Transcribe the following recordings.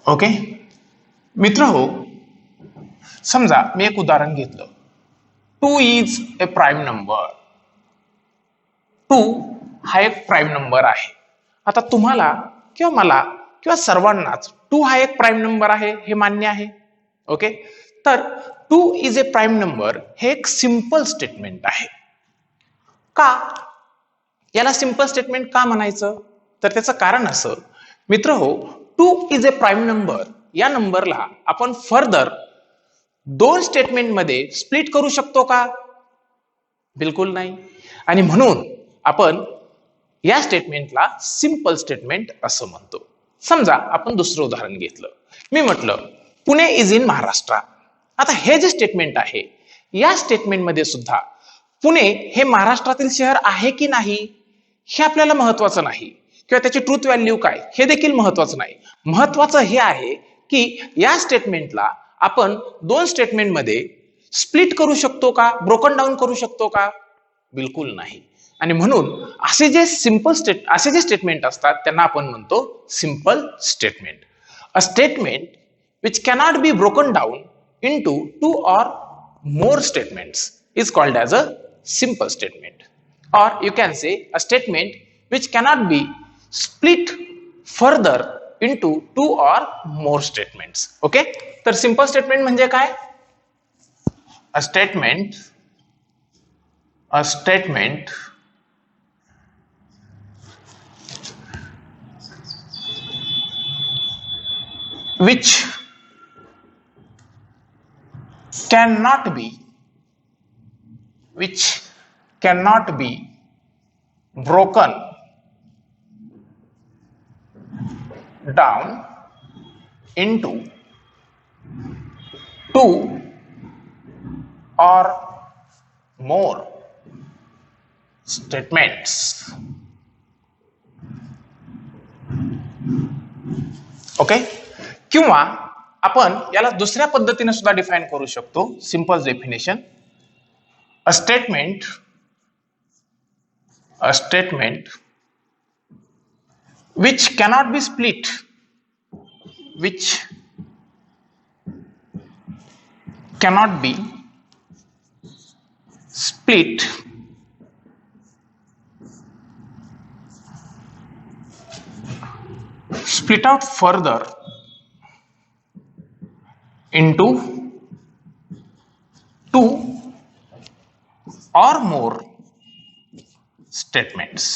Okay मित्र हो, समजा मी एक उदाहरण घेतलं. 2 इज ए प्राईम नंबर. 2 हा एक प्राईम नंबर आहे. आता तुम्हाला किंवा मला किंवा सर्वांनाच 2 हा एक प्राईम नंबर आहे हे मान्य आहे. ओके, तर 2 इज ए प्राईम नंबर हे एक सिंपल स्टेटमेंट आहे. का याला सिंपल स्टेटमेंट का म्हणायचं? तर त्याचं कारण असं मित्र हो, 2 इज ए प्राईम नंबर या नंबरला आपण फर्दर 2 स्टेटमेंट मध्ये स्प्लिट करू शकतो का? बिलकुल नाही. आणि म्हणून आपण या स्टेटमेंटला सिंपल स्टेटमेंट असं म्हणतो. समजा आपण दुसरं उदाहरण घेतलं. मी म्हटलं पुणे इज इन महाराष्ट्र. आता हे जे स्टेटमेंट आहे या स्टेटमेंटमध्ये सुद्धा पुणे हे महाराष्ट्रातील शहर आहे की नाही हे आपल्याला महत्वाचं नाही, किंवा त्याची ट्रूथ व्हॅल्यू काय हे देखील महत्वाचं नाही. महत्वाचं हे आहे की या स्टेटमेंटला आपण 2 स्टेटमेंटमध्ये स्प्लिट करू शकतो का, ब्रोकन डाऊन करू शकतो का? बिलकुल नाही. आणि म्हणून असे जे स्टेटमेंट असतात त्यांना आपण म्हणतो simple statement. A statement which cannot be broken down into 2 or more statements is called as a simple statement, or you can say a statement which cannot be split further into 2 or more statements. Okay, तर simple statement म्हणजे काय? a statement which cannot be broken down into 2 or more statements. Okay, किंवा आपण याला दुसऱ्या पद्धतीने सुद्धा define करू शकतो. Simple definition, a statement which cannot be split out further into 2 or more statements.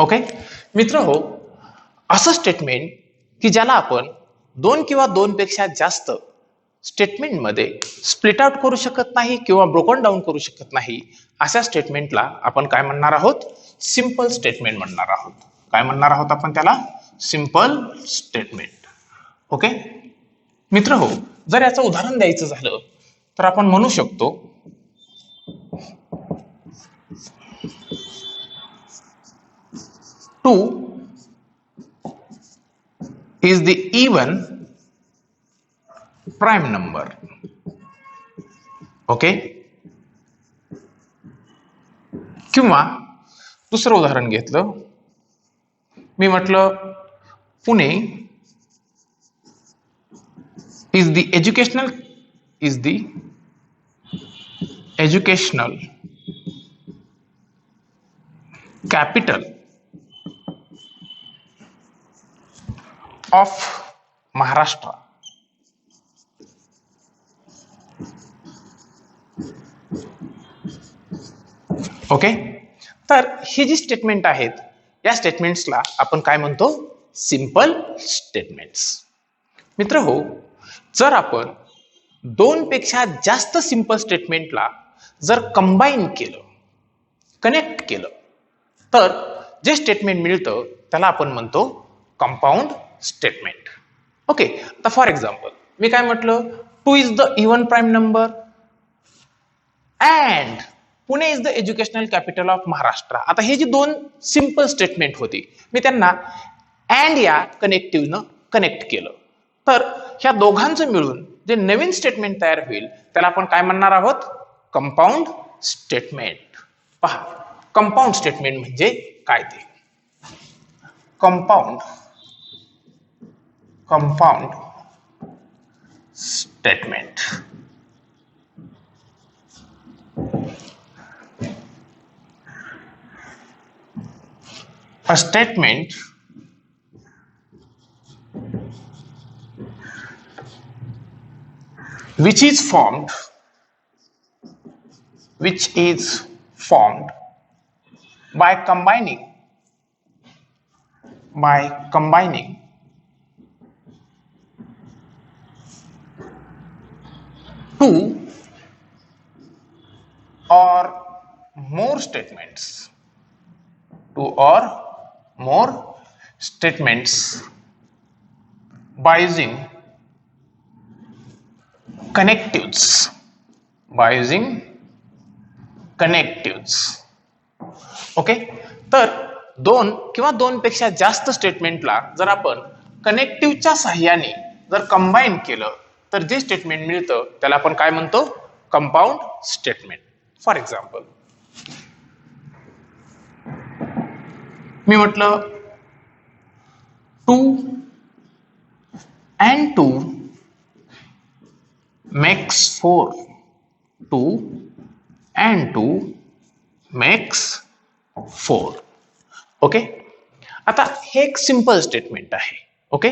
Okay मित्र हो, असं स्टेटमेंट की ज्याला आपण 2 किंवा 2 पेक्षा जास्त स्टेटमेंट मध्ये स्प्लिट आउट करू शकत नाही किंवा ब्रोकन डाऊन करू शकत नाही, अशा स्टेटमेंटला आपण काय म्हणणार आहोत? सिंपल स्टेटमेंट म्हणणार आहोत. काय म्हणणार आहोत आपण त्याला? Simple statement. ओके मित्र हो, जर याचं उदाहरण द्यायचं झालं तर आपण म्हणू शकतो 2 is the even prime number. Okay, किंवा दुसरं उदाहरण घेतलं. मी म्हटलं Pune is the educational capital of Maharashtra. Okay, तर ही जी स्टेटमेंट आहेत या स्टेटमेंट्सला आपण काय म्हणतो? Simple statements. मित्र हो, जर आपण 2 पेक्षा जास्त सिंपल स्टेटमेंटला जर कंबाईन केलं, कनेक्ट केलं, तर जे स्टेटमेंट मिळतं त्याला आपण म्हणतो कंपाऊंड स्टेटमेंट. ओके, आता फॉर एक्झाम्पल मी काय म्हटलं? 2 is the even prime number and Pune is the educational capital of Maharashtra. आता हे जी 2 सिंपल स्टेटमेंट होती, मी त्यांना अँड या कनेक्टिव्हनं कनेक्ट केलं, तर ह्या दोघांचं मिळून जे नवीन स्टेटमेंट तयार होईल त्याला आपण काय म्हणणार आहोत? Compound statement. पहा, कंपाऊंड स्टेटमेंट म्हणजे काय ते. compound statement. A statement which is formed by combining two or more statements by using connectives okay. तर दोन किंवा दोन पेक्षा जास्त स्टेटमेंटला जर आपण कनेक्टिव्हच्या साहाय्याने जर कंबाईन केलं तर जे स्टेटमेंट मिळतं त्याला आपण काय म्हणतो, कंपाऊंड स्टेटमेंट. फॉर एक्झाम्पल मी म्हटलं 2 and 2 makes 4. 2 and 2 makes 4. Okay. आता हे एक सिंपल स्टेटमेंट आहे. ओके.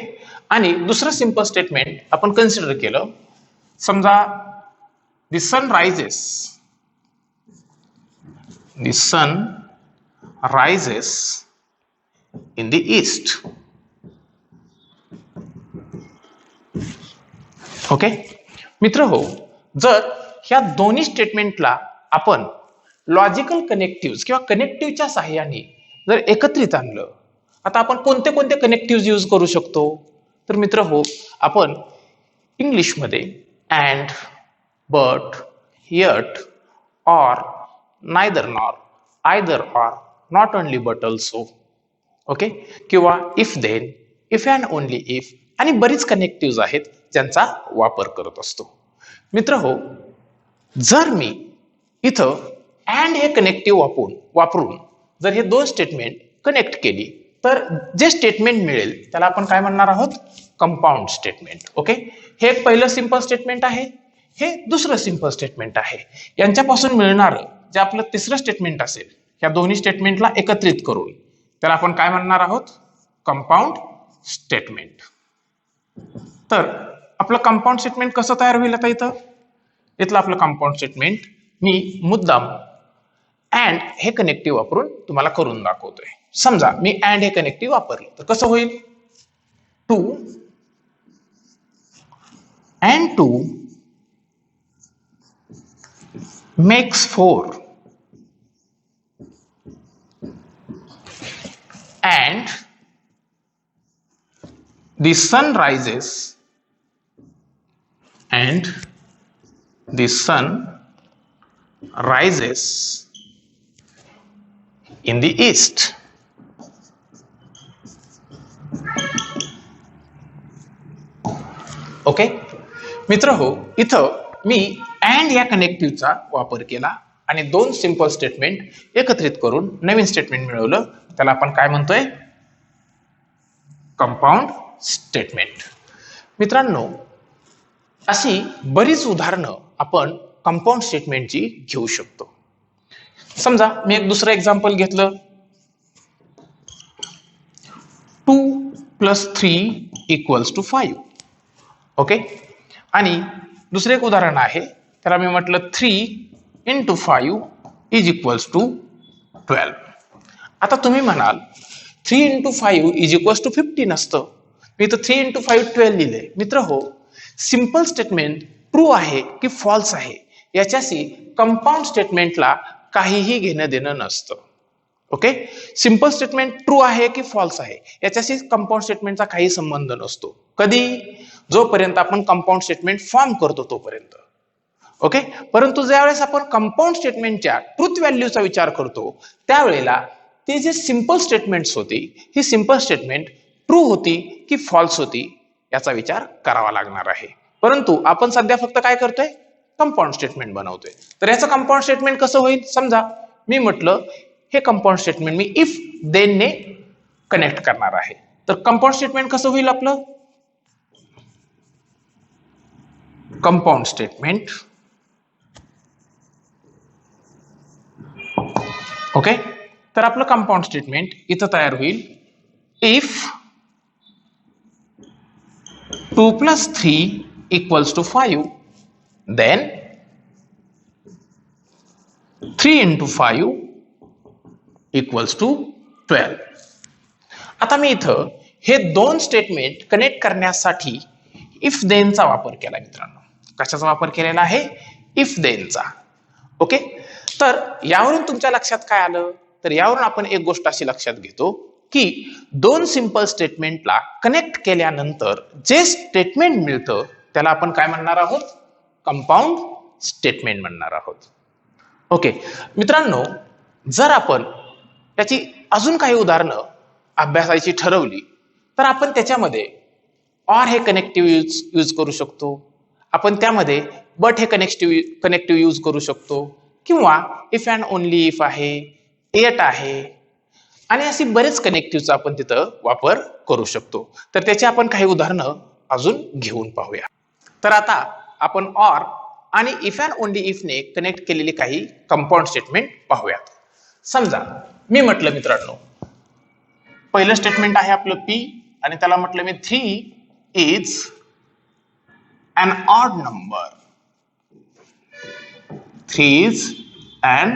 आणि दुसरं सिंपल स्टेटमेंट आपण कन्सिडर केलं. समजा the sun rises in the east. Okay. मित्र हो, जर ह्या दोन्ही स्टेटमेंटला आपण लॉजिकल कनेक्टिव्ह किंवा कनेक्टिव्हच्या साहाय्याने जर एकत्रित आणलं, आता आपण कोणते कोणते कनेक्टिव्ह यूज करू शकतो, तर मित्र हो, आपण इंग्लिशमध्ये and, but, yet, or, neither nor, either or, not only but also, okay, किंवा if then, if and only if आणि बरीच कनेक्टिव्ह आहेत ज्यांचा वापर करत असतो. मित्र हो, जर मी इथं अँड हे कनेक्टिव्ह वापरून जर हे दोन स्टेटमेंट कनेक्ट केली तर जे स्टेटमेंट मिळेल त्याला आपण काय म्हणणार आहोत, कंपाऊंड स्टेटमेंट. ओके. हे एक पहिलं सिंपल स्टेटमेंट आहे, हे दुसरं सिंपल स्टेटमेंट आहे. यांच्यापासून मिळणारं जे आपलं तिसरं स्टेटमेंट असेल, या दोन्ही स्टेटमेंटला एकत्रित करून त्याला आपण काय म्हणणार आहोत, कंपाऊंड स्टेटमेंट. तर आपलं कंपाऊंड स्टेटमेंट कसं तयार होईल, आता इथलं आपलं कंपाऊंड स्टेटमेंट मी मुद्दाम अँड हे कनेक्टिव्ह वापरून तुम्हाला करून दाखवतोय. समजा मी अँड हे कनेक्टिव्ह वापरलं तर कसं होईल, 2 and 2 makes 4 and the sun rises in the east. Okay. मित्र हो, इथं मी अँड या कनेक्टिव्हचा वापर केला आणि दोन सिंपल स्टेटमेंट एकत्रित करून नवीन स्टेटमेंट मिळवलं, त्याला आपण काय म्हणतोय, कंपाऊंड स्टेटमेंट. मित्रांनो, अशी बरीच उदाहरणं आपण कंपाऊंड स्टेटमेंटची घेऊ शकतो. समजा मी एक दुसरं एक्झाम्पल घेतलं, 2 + 3 = 5. ओके. आणि दुसरे एक उदाहरण आहे, त्याला मी म्हटलं 3 × 5 = 12. आता तुम्ही म्हणाल 3 × 5 = 15 असतं, मी तर 3 × 5 12 लिहिले. मित्र हो, सिंपल स्टेटमेंट ट्रू आहे की फॉल्स आहे याच्याशी कंपाऊंड स्टेटमेंटला काहीही घेणं देणं नसतं. ओके. सिंपल स्टेटमेंट ट्रू आहे की फॉल्स आहे याच्याशी कंपाऊंड स्टेटमेंटचा काही संबंध नसतो. कधी, जोपर्यंत आपण कंपाऊंड स्टेटमेंट फॉर्म करतो तोपर्यंत. ओके. परंतु ज्यावेळेस आपण कंपाऊंड स्टेटमेंटच्या ट्रूथ व्हॅल्यूचा विचार करतो त्यावेळेला ते जे सिंपल स्टेटमेंट्स होती, ही सिंपल स्टेटमेंट ट्रू होती की फॉल्स होती याचा विचार करावा लागणार आहे. परंतु आपण सध्या फक्त काय करतोय, कंपाऊंड स्टेटमेंट बनवतोय. तर याचं कंपाऊंड स्टेटमेंट कसं होईल, समजा मी म्हटलं हे कंपाऊंड स्टेटमेंट मी इफ देन ने कनेक्ट करणार आहे. तर कंपाऊंड स्टेटमेंट कसं होईल आपलं? कंपाऊंड स्टेटमेंट, ओके, तर आपलं कंपाऊंड स्टेटमेंट इथं तयार होईल. If 2 + 3 = 5, then 3 × 5 = 12. आता मी इथं हे दोन स्टेटमेंट कनेक्ट करण्यासाठी इफ देनचा वापर केला मित्रांनो. कशाचा वापर केलेला आहे? इफ देनचा. ओके, तर यावरून तुमच्या लक्षात काय आलं? तर यावरून आपण एक गोष्ट अशी लक्षात घेतो की दोन सिंपल स्टेटमेंटला कनेक्ट केल्यानंतर जे स्टेटमेंट मिळतं त्याला आपण काय म्हणणार आहोत? कंपाऊंड स्टेटमेंट म्हणणार आहोत. ओके मित्रांनो, जर आपण त्याची अजून काही उदाहरणं अभ्यासायची ठरवली तर आपण त्याच्यामध्ये ऑर हे कनेक्टिव्ह यूज करू शकतो. आपण त्यामध्ये बट हे कनेक्टिव्ह यूज करू शकतो, किंवा इफ अँड ओनली इफ आहे, एट आहे, आणि अशी बरेच कनेक्टिव्हचा आपण तिथं वापर करू शकतो. तर त्याची आपण काही उदाहरणं अजून घेऊन पाहूया. तर आता आपण ऑर आणि इफ अँड ओनली इफ ने कनेक्ट केलेली काही कंपाऊंड स्टेटमेंट पाहूयात. समजा मी म्हटलं मित्रांनो, पहिलं स्टेटमेंट आहे आपलं पी, आणि त्याला म्हटलं मी 3 is an odd number. 3 is an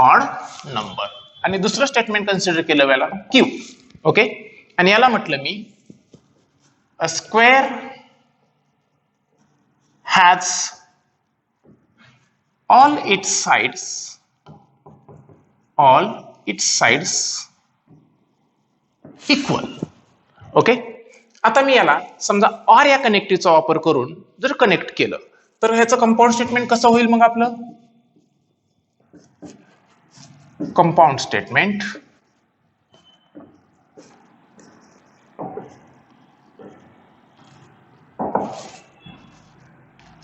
odd number. आणि दुसरं स्टेटमेंट कन्सिडर केलं याला क्यू. ओके, आणि याला म्हटलं मी a square has all its sides equal. Okay, आता मी याला समजा ऑर या कनेक्टिव्हचा वापर करून जर कनेक्ट केलं तर ह्याचं कंपाऊंड स्टेटमेंट कसं होईल? मग आपलं कंपाऊंड स्टेटमेंट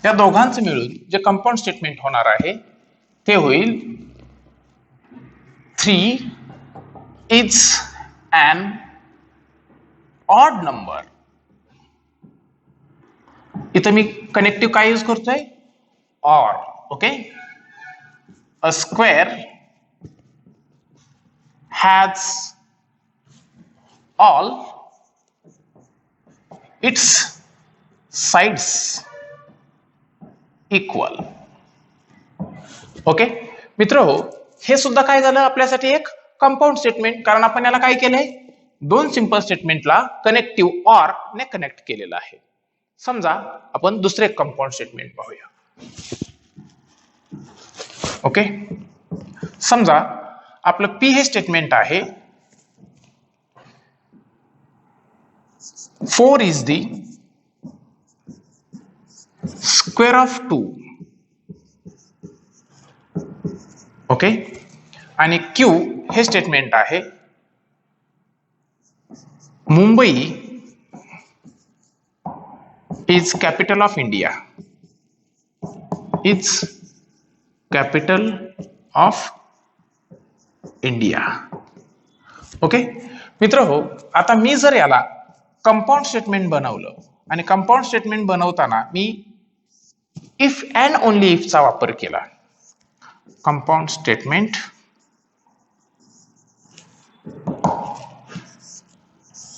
या दोघांचं मिळून जे कंपाऊंड स्टेटमेंट होणार आहे ते होईल 3 is an odd number. इथं मी कनेक्टिव्ह काय यूज करतोय? Or. Okay, a square has all it's sides equal. Okay मित्रहो, हे सुद्धा काय झालं आपल्यासाठी? एक कंपाऊंड स्टेटमेंट, कारण आपण याला काय केलंय? दोन सिंपल स्टेटमेंटला कनेक्टिव्ह ऑर ने कनेक्ट केलेलं आहे. समजा आपण दुसरे कंपाऊंड स्टेटमेंट पाहूया. ओके, समजा आपलं पी हे स्टेटमेंट आहे 4 is the square of 2. Okay, आणि क्यू हे स्टेटमेंट आहे Mumbai is capital of India. It's capital of India. Okay मित्रहो, आता मी जर याला कंपाऊंड स्टेटमेंट बनवलं आणि कंपाऊंड स्टेटमेंट बनवताना me if and only if चा वापर केला, कंपाऊंड स्टेटमेंट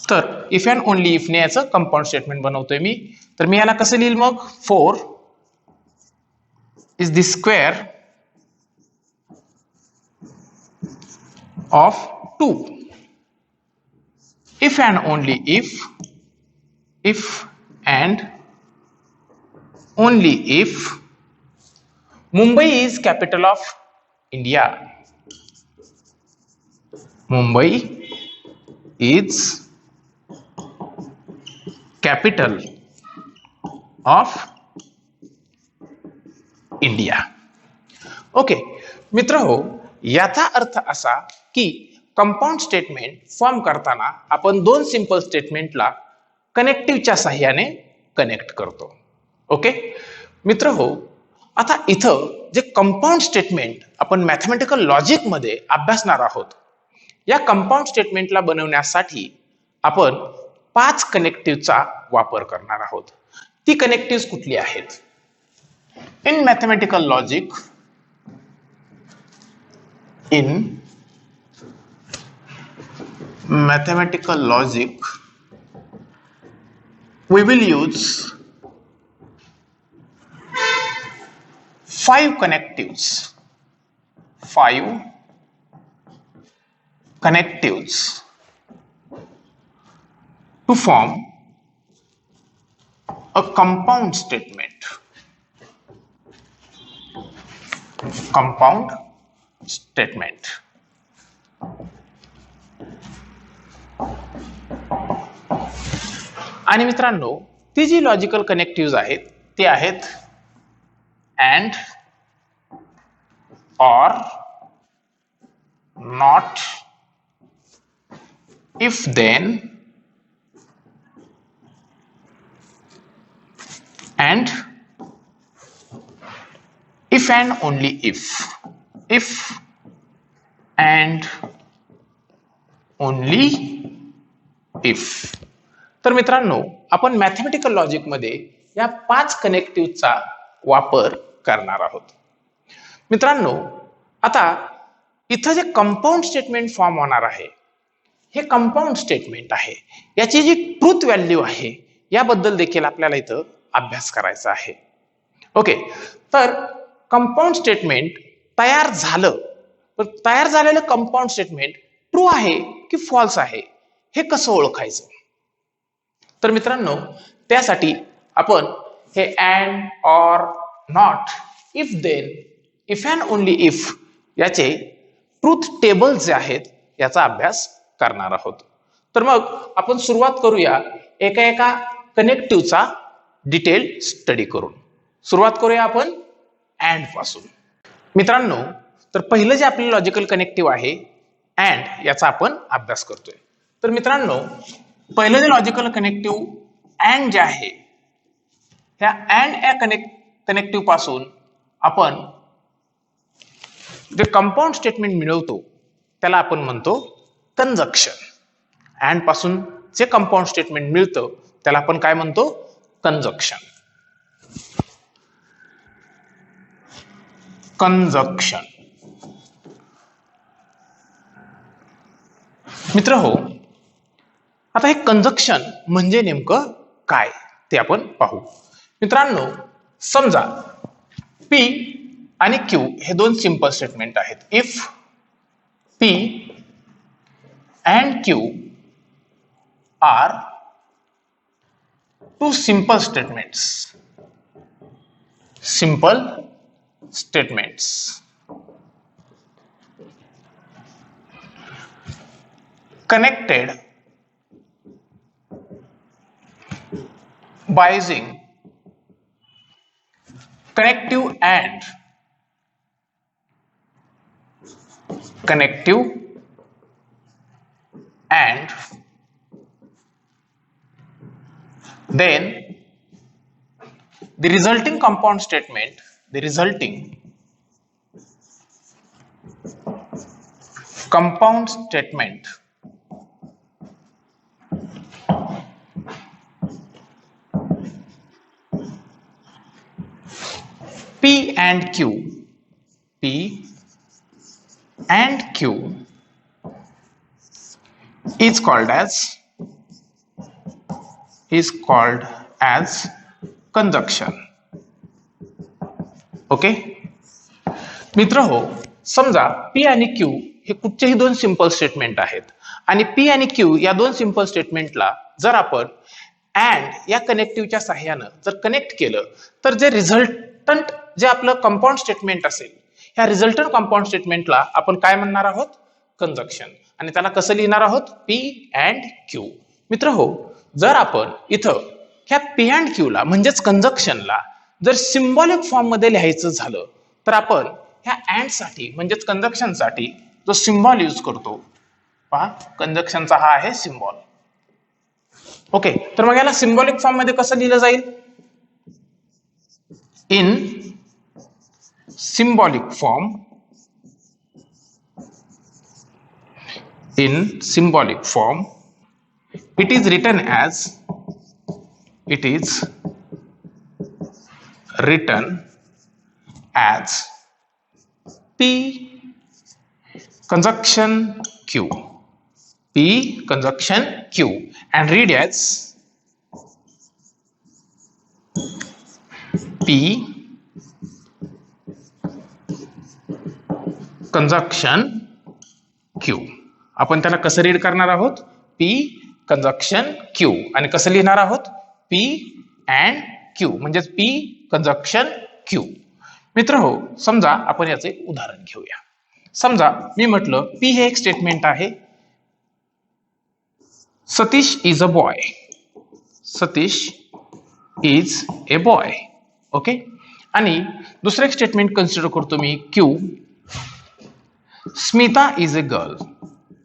तर इफ अँड ओनली इफ ने याचं कंपाऊंड स्टेटमेंट बनवतोय मी. तर मी याला कसं लिहिल मग? 4 is the square of 2. If and only if and only if Mumbai is capital of India. Mumbai is capital of India. Okay मित्रहो, याचा अर्थ असा की कंपाऊंड स्टेटमेंट फॉर्म करताना आपण दोन सिंपल स्टेटमेंटला कनेक्टिव्हच्या साहाय्याने कनेक्ट करतो. ओके मित्रहो, आता इथं जे कंपाऊंड स्टेटमेंट आपण मॅथमॅटिकल लॉजिक मध्ये अभ्यासणार आहोत या कंपाऊंड स्टेटमेंटला बनवण्यासाठी आपण 5 कनेक्टिव्हचा वापर करणार आहोत. ती कनेक्टिव्ह कुठली आहेत? In mathematical logic, we will use 5 connectives to form a compound statement. आणि मित्रांनो, ती जी लॉजिकल कनेक्टिव्ह आहेत ते आहेत and, or, not, if then, and if and only if. तर मित्रांनो, आपण मॅथमॅटिकल लॉजिक मध्ये या 5 कनेक्टिव्हचा वापर करणार आहोत. मित्रांनो, आता इथं जे कंपाऊंड स्टेटमेंट फॉर्म होणार आहे, हे कंपाऊंड स्टेटमेंट आहे. याची जी ट्रूथ व्हॅल्यू आहे याबद्दल देखील आपल्याला इथं अभ्यास करायचा आहे. ओके, तर कंपाऊंड स्टेटमेंट तयार झालं, तर तयार झालेलं कंपाऊंड स्टेटमेंट ट्रू आहे की फॉल्स आहे हे कसं ओळखायचं? तर मित्रांनो, त्यासाठी आपण हे and, or, not, if then, if and only if याचे ट्रूथ टेबल जे आहेत याचा अभ्यास करणार आहोत. तर मग आपण सुरुवात करूया एका कनेक्टिव्हचा डिटेल स्टडी करून. सुरुवात करूया आपण अँड पासून. मित्रांनो, तर पहिलं जे आपलं लॉजिकल कनेक्टिव्ह आहे अँड, याचा आपण अभ्यास करतोय. तर मित्रांनो, पहिलं जे लॉजिकल कनेक्टिव्ह अँड जे आहे, ह्या अँड या कनेक्टिव्ह पासून आपण जे कंपाऊंड स्टेटमेंट मिळवतो त्याला आपण म्हणतो कंजक्शन. अँड पासून जे कंपाऊंड स्टेटमेंट मिळतं त्याला आपण काय म्हणतो? कंजक्शन. मित्र हो, आता हे कंजक्शन म्हणजे नेमकं काय ते आपण पाहू. मित्रांनो, समजा P आणि Q हे दोन सिंपल स्टेटमेंट आहेत. If P and Q are two simple statements connected by using connective and then the resulting compound statement, P and Q is called as conjunction. Okay मित्र हो, समजा P आणि Q हे कुठचेही दोन simple statement आहेत आणि P आणि Q या दोन सिंपल स्टेटमेंटला जर आपण अँड या कनेक्टिव्हच्या सहाय्यानं जर कनेक्ट केलं तर जे रिझल्टंट जे आपलं कंपाऊंड स्टेटमेंट असेल, ह्या रिझल्टंट कंपाऊंड स्टेटमेंटला आपण काय म्हणणार आहोत? कंजक्शन. आणि त्याला कसं लिहिणार आहोत? P and Q. मित्र हो, जर आपण इथं ह्या P and Q ला म्हणजेच कंजक्शनला जर सिंबॉलिक फॉर्म मध्ये लिहायचं झालं तर आपण ह्या अँड साठी म्हणजेच कंजक्शन साठी जो सिंबॉल यूज करतो, पहा कंजक्शनचा हा आहे सिंबॉल. ओके, तर मग याला सिंबॉलिक फॉर्म मध्ये कसं लिहिलं जाईल? In symbolic form in symbolic form, it is written as P conjunction Q. P conjunction Q and read as P conjunction Q. आपण त्याला कसं रीड करणार आहोत? P conjunction Q आणि कसं लिहिणार आहोत? P and Q म्हणजे P conjunction Q. मित्र हो, समजा आपण याचे उदाहरण घेऊया. समजा मी म्हटलं P हे एक स्टेटमेंट आहे. Satish is a boy. Satish is a boy. Okay. आणि दुसरं एक स्टेटमेंट कन्सिडर करतो मी Q. Smita is a girl.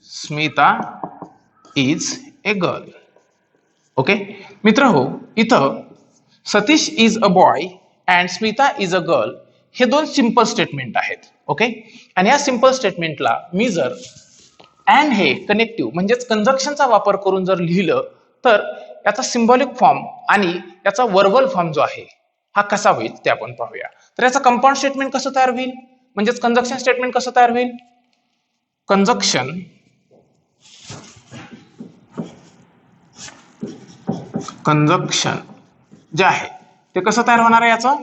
Smita is a girl. Okay मित्र हो, इथं Satish is a boy and Smita is a girl हे दोन सिंपल स्टेटमेंट आहेत. ओके. आणि या सिंपल स्टेटमेंटला मी जर अँड हे कनेक्टिव्ह म्हणजेच कंजक्शनचा वापर करून जर लिहिलं तर याचा सिंबॉलिक फॉर्म आणि याचा वर्बल फॉर्म जो आहे हा कसा होईल ते आपण पाहूया. तर याचा कंपाऊंड स्टेटमेंट कसं तयार होईल म्हणजेच कंजक्शन स्टेटमेंट कसं तयार होईल? कंजक्शन जे आहे ते कसं तयार होणार आहे याचं?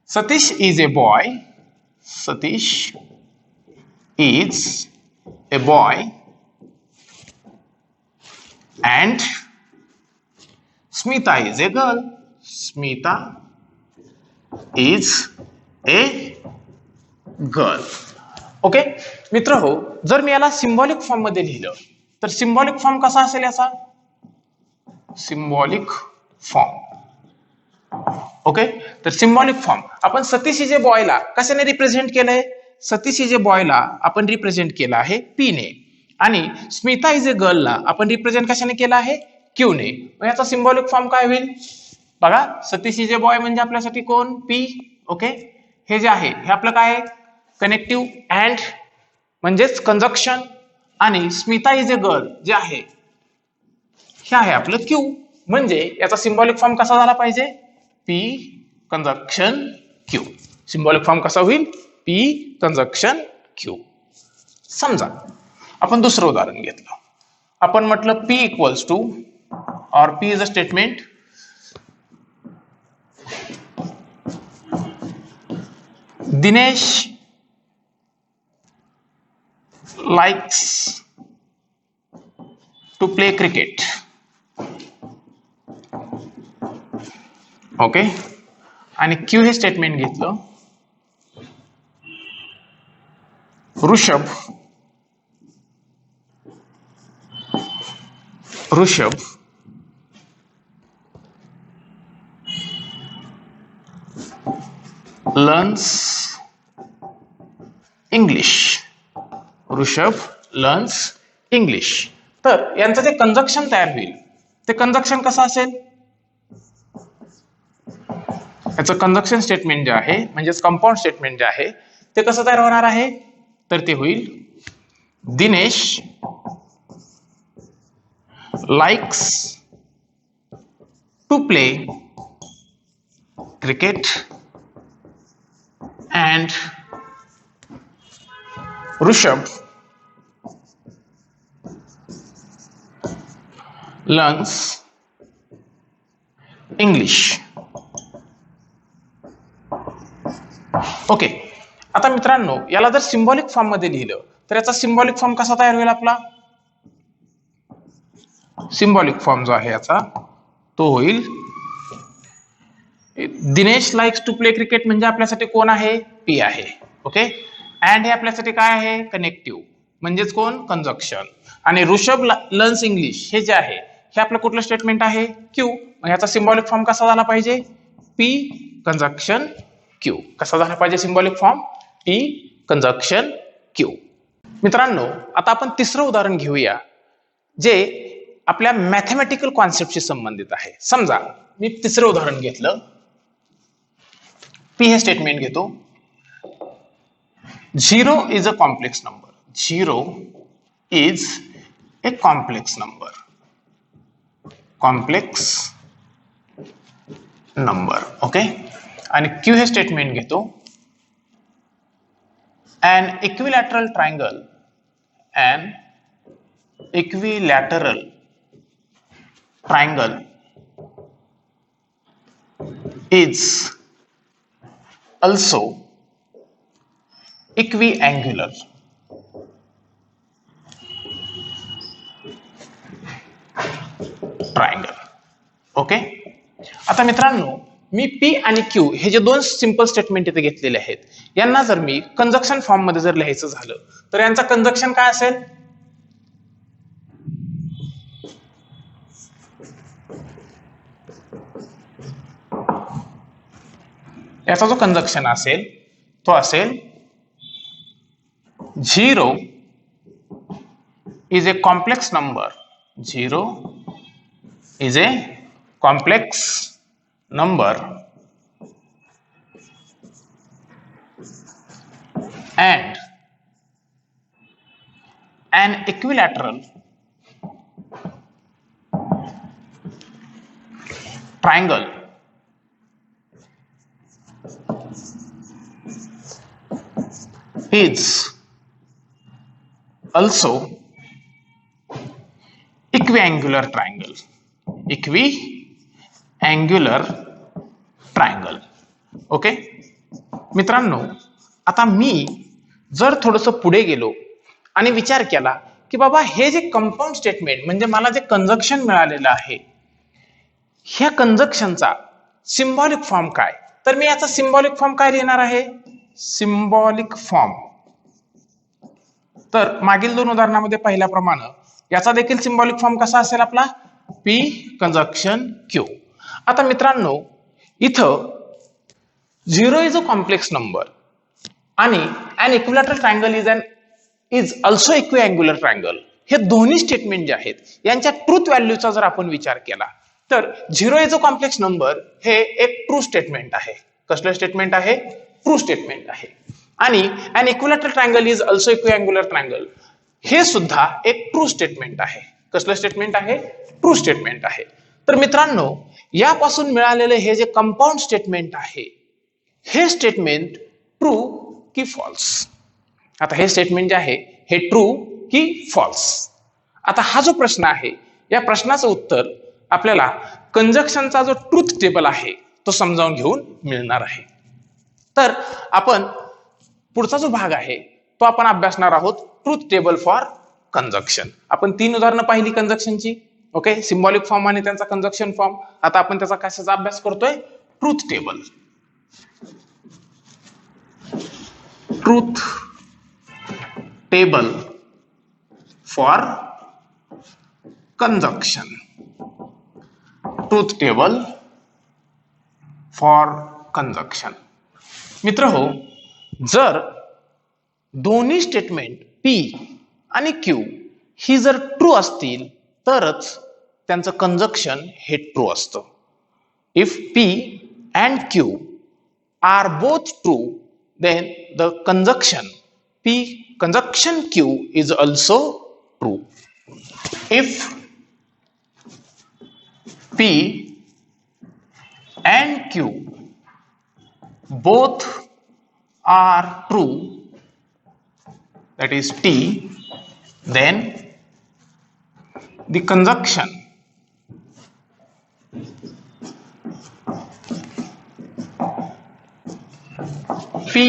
Satish is a boy. Satish is a boy and Smita is a girl. Smita is a girl. Okay मित्र हो, जर मी याला सिंबॉलिक फॉर्म मध्ये लिहिलं तर सिंबॉलिक फॉर्म कसा असेल याचा? Symbolic form. ओके. तर सिंबॉलिक फॉर्म आपण सतीश इज ए बॉयला कशाने रिप्रेझेंट केलंय? सतीश इज ए बॉयला आपण रिप्रेझेंट केलं आहे P ने आणि स्मिता इज ए गर्लला आपण रिप्रेझेंट कशाने केलं आहे? Q ने. मग याचा सिंबॉलिक फॉर्म काय होईल? बघा, सतीश इज ए बॉय म्हणजे आपल्यासाठी कोण? P. ओके. हे जे आहे हे आपलं काय आहे? कनेक्टिव्ह अँड म्हणजेच कंजक्शन आणि स्मिता इज ए गर्ल जे आहे हे आहे आपलं Q. म्हणजे याचा सिंबॉलिक फॉर्म कसा झाला पाहिजे? P conjunction Q. Symbolic form कसा होईल? P conjunction Q. समजा आपण दुसरं उदाहरण घेतलं. आपण म्हटलं P इक्वल्स टू और P is a statement. Dinesh likes to play cricket. Okay. आणि Q हे स्टेटमेंट घेतलं. Rishabh learns English. Rishabh learns English. तर यांचं जे कंजक्शन तयार होईल ते कंजक्शन कसं असेल? याचं कंजक्शन स्टेटमेंट जे आहे म्हणजेच कंपाऊंड स्टेटमेंट जे आहे ते कसं तयार होणार आहे? तर ते होईल Dinesh likes to play cricket and Rishabh learns English. Okay. आता मित्रांनो याला जर सिंबॉलिक फॉर्म मध्ये लिहिलं तर याचा सिंबॉलिक फॉर्म कसा तयार होईल आपला? सिंबॉलिक फॉर्म जो आहे याचा तो होईल Dinesh likes to play cricket म्हणजे आपल्यासाठी कोण आहे? P आहे. ओके. अँड हे आपल्यासाठी काय आहे? कनेक्टिव्ह म्हणजेच कोण? कंजक्शन. आणि ऋषभ लर्न्स इंग्लिश हे जे आहे हे आपलं कुठलं स्टेटमेंट आहे? Q. मग याचा सिंबॉलिक फॉर्म कसा झाला पाहिजे? P conjunction Q. कसा झाला पाहिजे symbolic form? P conjunction Q. मित्रांनो आता आपण तिसरं उदाहरण घेऊया जे आपल्या मॅथमॅटिकल कॉन्सेप्टशी संबंधित आहे. समजा मी तिसरं उदाहरण घेतलं. P हे स्टेटमेंट घेतो. 0 is a complex number. 0 is a complex number. Complex number. Okay. आणि क्यू हे स्टेटमेंट घेतो. an equilateral triangle is also equiangular. Triangle. Okay. आता मित्रांनो, मी पी आणि क्यू हे जे दोन सिंपल स्टेटमेंट इथे घेतलेले आहेत, यांना जर मी कंजक्शन फॉर्म मध्ये जर लिहायचं झालं तर यांचा कंजक्शन काय असेल? याचा जो कंजक्शन असेल तो असेल 0 is a complex number. 0 is a complex number and an equilateral triangle is also equiangular triangle. Equiangular triangle. Okay. मित्रांनो, आता मी जर थोडंसं पुढे गेलो आणि विचार केला की बाबा हे जे कंपाऊंड स्टेटमेंट म्हणजे मला जे कंजक्शन मिळालेलं आहे, ह्या कंजक्शनचा सिंबॉलिक फॉर्म काय, तर मी याचा सिंबॉलिक फॉर्म काय लिहिणार आहे? Symbolic form. तर मागील दोन उदाहरणामध्ये पाहिल्याप्रमाणे याचा देखील सिंबॉलिक फॉर्म कसा असेल आपला? P conjunction Q. आता मित्रांनो, इथं 0 इज अ कॉम्प्लेक्स नंबर आणि an equilateral triangle is also equiangular triangle, हे दोन्ही स्टेटमेंट जे आहेत यांच्या ट्रूथ व्हॅल्यूचा जर आपण विचार केला तर 0 इज अ कॉम्प्लेक्स नंबर हे एक ट्रू स्टेटमेंट आहे. कसलं स्टेटमेंट आहे? ट्रू स्टेटमेंट आहे. आणि an equilateral triangle is also equiangular triangle हे सुद्धा एक ट्रू स्टेटमेंट आहे. कसलं स्टेटमेंट आहे? ट्रू स्टेटमेंट आहे. तर मित्रांनो, यापासून मिळालेले हे जे कंपाऊंड स्टेटमेंट आहे, हे स्टेटमेंट ट्रू की फॉल्स? आता हे स्टेटमेंट जे आहे हे ट्रू की फॉल्स? आता हा जो प्रश्न आहे, या प्रश्नाचं उत्तर आपल्याला कंजक्शनचा जो ट्रूथ टेबल आहे तो समजावून घेऊन मिळणार आहे. तर आपण पुढचा जो भाग आहे तो आपण अभ्यासणार आहोत, ट्रूथ टेबल फॉर कंजक्शन. आपण 3 उदाहरणं पाहिली कंजक्शनची. ओके. सिंबॉलिक फॉर्म आणि त्यांचा कंजक्शन फॉर्म. आता आपण त्याचा कशाचा अभ्यास करतोय? Truth table. Truth table for conjunction. Truth table for conjunction. मित्र हो, जर दोन्ही स्टेटमेंट पी आणि क्यू ही जर ट्रू असतील तरच त्यांचं कंजक्शन हे ट्रू असतं. If P and Q are both true, then the conjunction P conjunction Q is also true. If P and Q both are true, that is T, then the conjunction P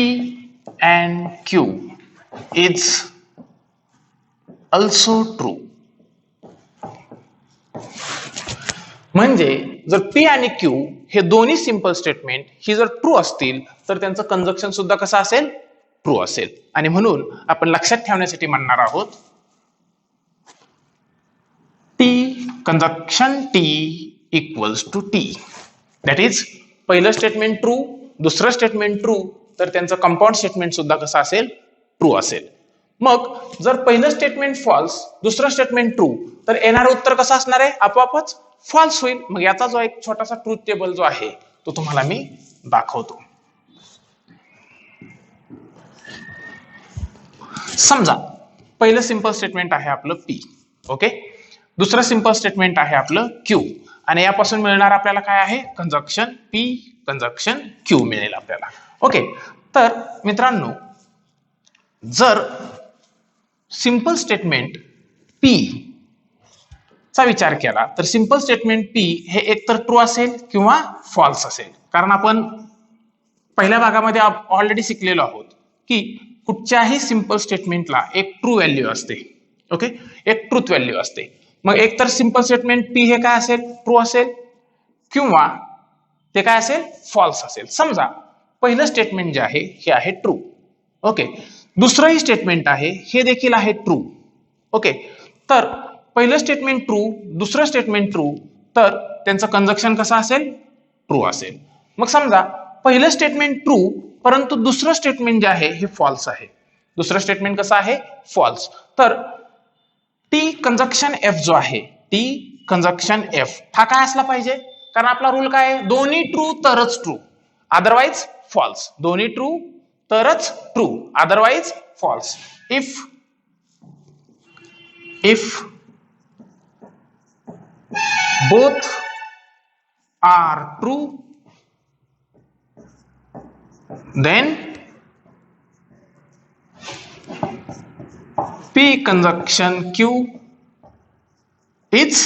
and Q is also true. म्हणजे जर P आणि Q हे दोन्ही simple statement ही जर true असतील तर त्यांचं conjunction सुद्धा कसं असेल? ट्रू असेल. आणि म्हणून आपण लक्षात ठेवण्यासाठी म्हणणार आहोत T conjunction T equals to T. That is पहिलं स्टेटमेंट ट्रू, दुसरं स्टेटमेंट ट्रू, तर त्यांचं कंपाऊंड स्टेटमेंट सुद्धा कसं असेल? ट्रू असेल. मग जर पहिलं स्टेटमेंट फॉल्स, दुसरं स्टेटमेंट ट्रू, तर येणारं उत्तर कसं असणार आहे? आपोआपच फॉल्स होईल. मग याचा जो एक छोटासा ट्रूथ टेबल जो आहे तो तुम्हाला मी दाखवतो. समजा पहिलं सिंपल स्टेटमेंट आहे आपलं पी. ओके, दुसरं सिंपल स्टेटमेंट आहे आपलं क्यू, आणि यापासून मिळणार आपल्याला काय आहे, कंजक्शन पी कंजक्शन क्यू मिळेल आपल्याला. ओके, तर मित्रांनो जर सिंपल स्टेटमेंट पी चा विचार केला तर सिंपल स्टेटमेंट पी हे एकतर ट्रू असेल किंवा फॉल्स असेल. कारण आपण पहिल्या भागामध्ये ऑलरेडी शिकलेलो आहोत की कुठच्याही सिंपल स्टेटमेंटला एक ट्रू व्हॅल्यू असते. ओके, एक ट्रूथ व्हॅल्यू असते. मग एकतर सिंपल स्टेटमेंट पी हे काय असेल, ट्रू असेल, किंवा ते काय असेल, फॉल्स असेल. समजा पहिलं स्टेटमेंट जे आहे हे आहे ट्रू. ओके, दुसरंही स्टेटमेंट आहे हे देखील आहे ट्रू. ओके, तर पहिलं स्टेटमेंट ट्रू, दुसरं स्टेटमेंट ट्रू, तर त्यांचं कंजक्शन कसं असेल, ट्रू असेल. मग समजा पहिलं स्टेटमेंट ट्रू परंतु दुसरं स्टेटमेंट जे आहे हे फॉल्स आहे. दुसरं स्टेटमेंट कसं आहे, फॉल्स. तर टी कंजक्शन एफ जो आहे, टी कंजक्शन एफ हा काय असला पाहिजे, कारण आपला रूल काय आहे, दोन्ही ट्रू तरच ट्रू, अदरवाइज फॉल्स. दोन्ही ट्रू तरच true, otherwise false. If both are true then P conjunction Q is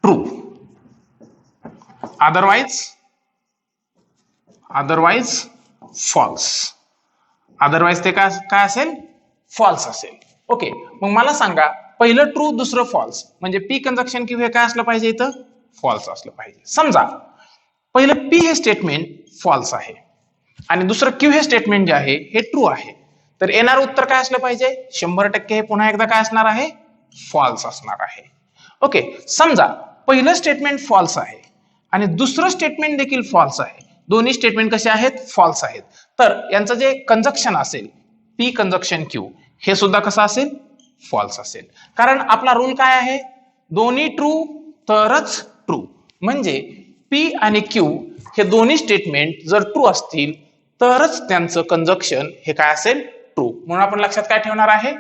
true, otherwise false. otherwise ते काय असेल, फॉल्स असेल. ओके, मग मला सांगा पहिलं ट्रू दुसरं फॉल्स म्हणजे पी कंजक्शन क्यू हे काय असलं पाहिजे, इथं फॉल्स असलं पाहिजे. समजा पहिलं पी हे स्टेटमेंट फॉल्स आहे आणि दुसरं क्यू हे स्टेटमेंट जे आहे हे ट्रू आहे, तर येणार उत्तर काय असलं पाहिजे, 100% हे पुन्हा एकदा काय असणार आहे, फॉल्स असणार आहे. ओके, समजा पहिलं स्टेटमेंट फॉल्स आहे आणि दुसरं स्टेटमेंट देखील फॉल्स आहे, दोन्ही स्टेटमेंट कसे आहेत, फॉल्स आहेत, तर यांचं जे कंजक्शन असेल पी कंजक्शन क्यू हे सुद्धा कसं असेल, फॉल्स असेल. कारण आपला रूल काय आहे, दोन्ही ट्रू तरच ट्रू. म्हणजे पी आणि क्यू हे दोन्ही स्टेटमेंट जर ट्रू असतील तरच त्यांचं कंजक्शन हे काय असेल, ट्रू. म्हणून आपण लक्षात काय ठेवणार आहे,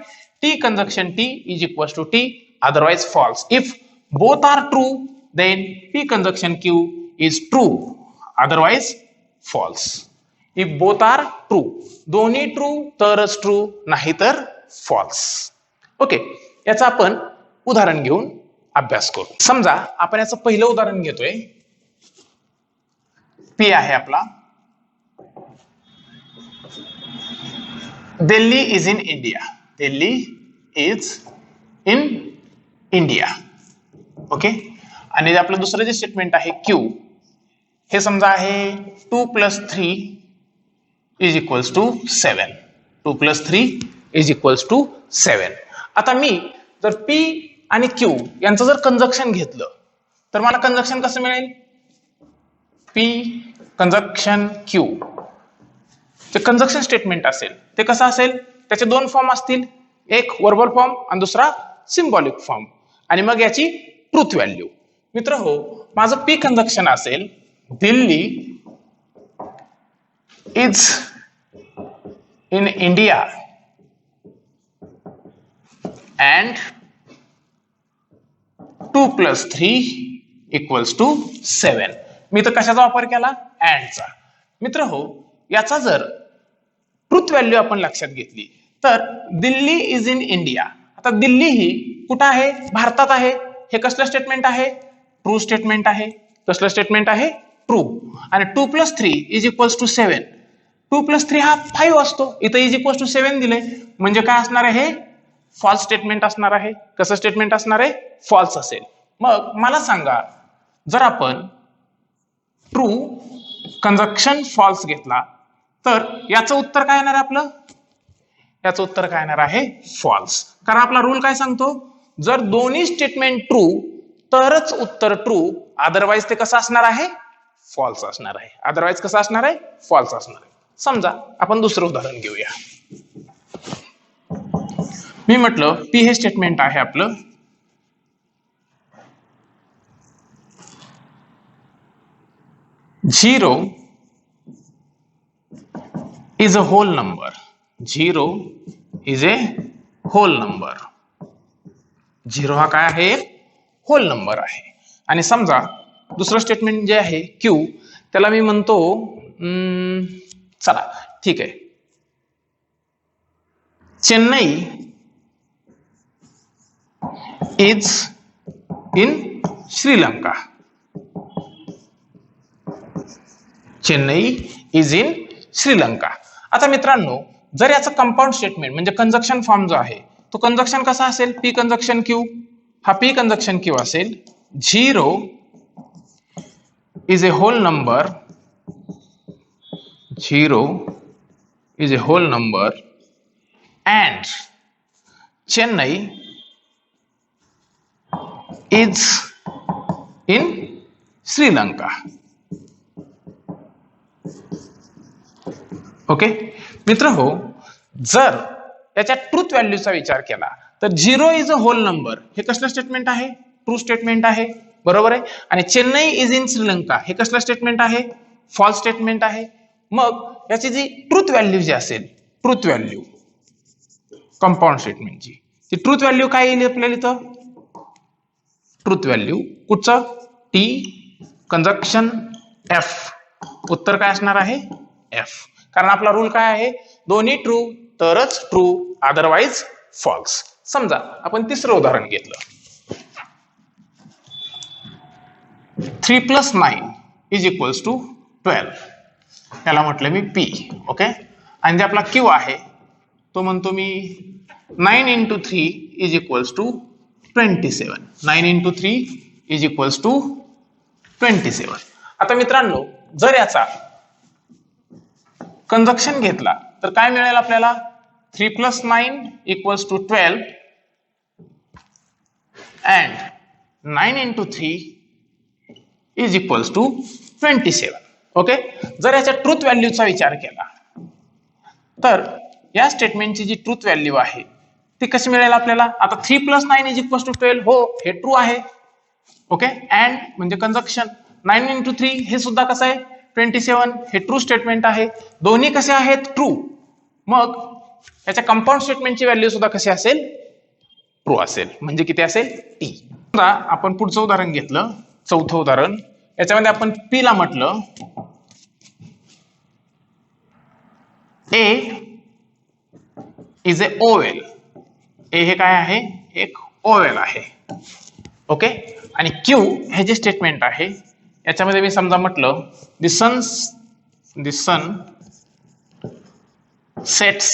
T conjunction T is equal to T, otherwise false. If both are true then P conjunction Q is true, otherwise false. If both are true, दोन्ही ट्रू तरच ट्रू, नाही तर फॉल्स. ओके, याचं आपण उदाहरण घेऊन अभ्यास करू. समजा आपण याचं पहिलं उदाहरण घेतोय. पी आहे आपला, Delhi is in India. Delhi is in India. Okay, आणि आपलं दुसरं जे स्टेटमेंट आहे क्यू हे समजा आहे 2 + 3 is equals to 7. 2 + 3 is equals to 7. आता मी जर P आणि Q यांचं जर कंजक्शन घेतलं तर मला कंजक्शन कसं मिळेल, P कंजक्शन Q. जे कंजक्शन स्टेटमेंट असेल ते कसं असेल, त्याचे दोन फॉर्म असतील, एक वर्बल फॉर्म आणि दुसरा सिम्बॉलिक फॉर्म, आणि मग याची ट्रूथ व्हॅल्यू. मित्र हो, माझं P कंजक्शन असेल Delhi is in India and 2 + 3 = 7. मी तर कशाचा वापर केला, अँडचा. मित्र हो, याचा जर ट्रूथ व्हॅल्यू आपण लक्षात घेतली तर दिल्ली इज इन इंडिया. आता दिल्ली ही कुठं आहे, भारतात आहे. हे कसलं स्टेटमेंट आहे, ट्रू स्टेटमेंट आहे. कसलं स्टेटमेंट आहे, ट्रू. आणि 2 + 3 = 7. 2 + 3 हा 5 असतो, इथं इज इक्वल टू 7 दिले, म्हणजे काय असणार आहे, फॉल्स स्टेटमेंट असणार आहे. कसं स्टेटमेंट असणार आहे, फॉल्स असेल. मग मला सांगा जर आपण ट्रू कंजक्शन फॉल्स घेतला तर याचं उत्तर काय येणार आहे आपलं, याचं उत्तर काय येणार आहे, फॉल्स. कारण आपला रूल काय सांगतो, जर दोन्ही स्टेटमेंट ट्रू तरच उत्तर ट्रू, अदरवाइज ते कसं असणार आहे, फॉल्स असणार आहे. अदरवाइज कसं असणार आहे, फॉल्स असणार आहे. समजा आपण दुसरं उदाहरण घेऊया. मी म्हटलं पी हे स्टेटमेंट आहे आपलं, 0 is a whole number. 0 is a whole number. 0 हा काय आहे? होल नंबर आहे. आणि समजा दुसरं स्टेटमेंट जे आहे क्यू, त्याला मी म्हणतो चला ठीक आहे, Chennai is in Sri Lanka. Chennai is in Sri Lanka. आता मित्रांनो, जर याचं कंपाऊंड स्टेटमेंट म्हणजे कंजक्शन फॉर्म जो आहे तो कंजक्शन कसा असेल? P conjunction Q. हा पी कंजक्शन क्यू असेल. 0 is a whole number. 0 is a whole number and Chennai is in Sri Lanka. Okay मित्र हो, जर त्याच्या ट्रूथ व्हॅल्यूचा विचार केला तर 0 इज अ होल नंबर हे कसलं स्टेटमेंट आहे? ट्रू स्टेटमेंट आहे, बरोबर आहे. आणि चेन्नई इज इन श्रीलंका हे कसलं स्टेटमेंट आहे? फॉल्स स्टेटमेंट आहे. मग याची जी ट्रूथ व्हॅल्यू जी असेल, ट्रूथ व्हॅल्यू कंपाऊंड स्टेटमेंटची, ती ट्रूथ व्हॅल्यू काय येईल आपल्याला इथं? ट्रूथ व्हॅल्यू कुठचं? T conjunction F. उत्तर काय असणार आहे? एफ. कारण आपला रूल काय आहे? दोन्ही ट्रू तरच ट्रू, अदरवाइज फॉल्स. समजा आपण तिसरं उदाहरण घेतलं. 3 + 9 = 12. त्याला म्हटलं मी पी. ओके. आणि जे आपला क्यू आहे तो म्हणतो मी 9 × 3 = 27. 9 × 3 = 27. आता मित्रांनो, जर याचा कंजक्शन घेतला तर काय मिळेल आपल्याला? 3 + 9 = 12 and 9 × 3 = 27. ओके. जर याच्या ट्रूथ व्हॅल्यूचा विचार केला तर या स्टेटमेंटची जी ट्रूथ व्हॅल्यू आहे ती कशी मिळेल आपल्याला? आता 3 + 9 = 12, हो हे ट्रू आहे. ओके. अँड म्हणजे कंजक्शन 9 × 3 हे सुद्धा कसं आहे? 27. हे ट्रू स्टेटमेंट आहे. दोन्ही कसे आहेत? ट्रू. मग याच्या कंपाऊंड स्टेटमेंटची व्हॅल्यू सुद्धा कशी असेल? ट्रू असेल. म्हणजे किती असेल? टी. समजा आपण पुढचं उदाहरण घेतलं, चौथं उदाहरण. याच्यामध्ये आपण पी ला म्हटलं ए इज ए ओवेल. ए हे काय आहे? एक ओवेल आहे. ओके. आणि क्यू हे जे स्टेटमेंट आहे याच्यामध्ये मी समजा म्हटलं the sun sets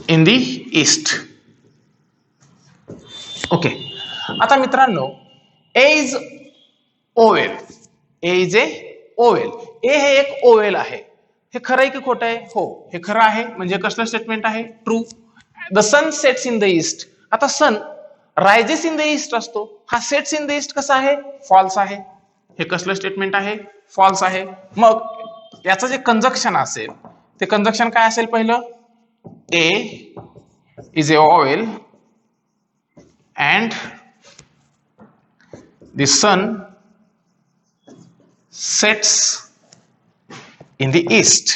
in the east. Okay. आता मित्रांनो, A is vowel. A is a vowel. A हे एक ओवेल आहे. हे खरं आहे की खोटं आहे? हो हे खरं आहे. म्हणजे कसलं स्टेटमेंट आहे? True. The sun sets in the east. आता sun rises in the east असतो, हा सेट्स इन द ईस्ट कसा आहे? फॉल्स आहे. हे कसलं स्टेटमेंट आहे? फॉल्स आहे. मग याचं जे कंजक्शन असेल ते कंजक्शन काय असेल? पहिलं A is a vowel and the sun sets in the east.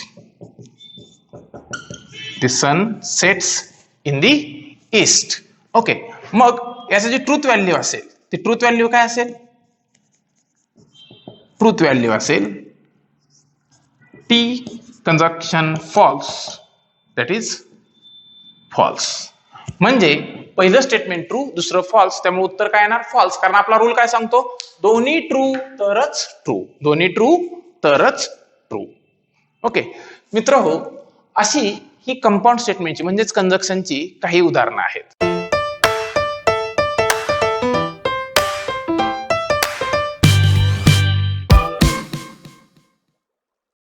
The sun sets in the east. Okay. मग याची जी ट्रूथ व्हॅल्यू असेल ती ट्रूथ व्हॅल्यू काय असेल? ट्रूथ व्हॅल्यू असेल T conjunction false, that is false. म्हणजे पहिलं स्टेटमेंट ट्रू, दुसरं फॉल्स, त्यामुळे उत्तर काय येणार? फॉल्स. कारण आपला रूल काय सांगतो? दोन्ही ट्रू तरच ट्रू. दोन्ही ट्रू तरच ट्रू. ओके मित्र हो, अशी ही कंपाऊंड स्टेटमेंटची म्हणजेच कंजक्शनची काही उदाहरणं आहेत.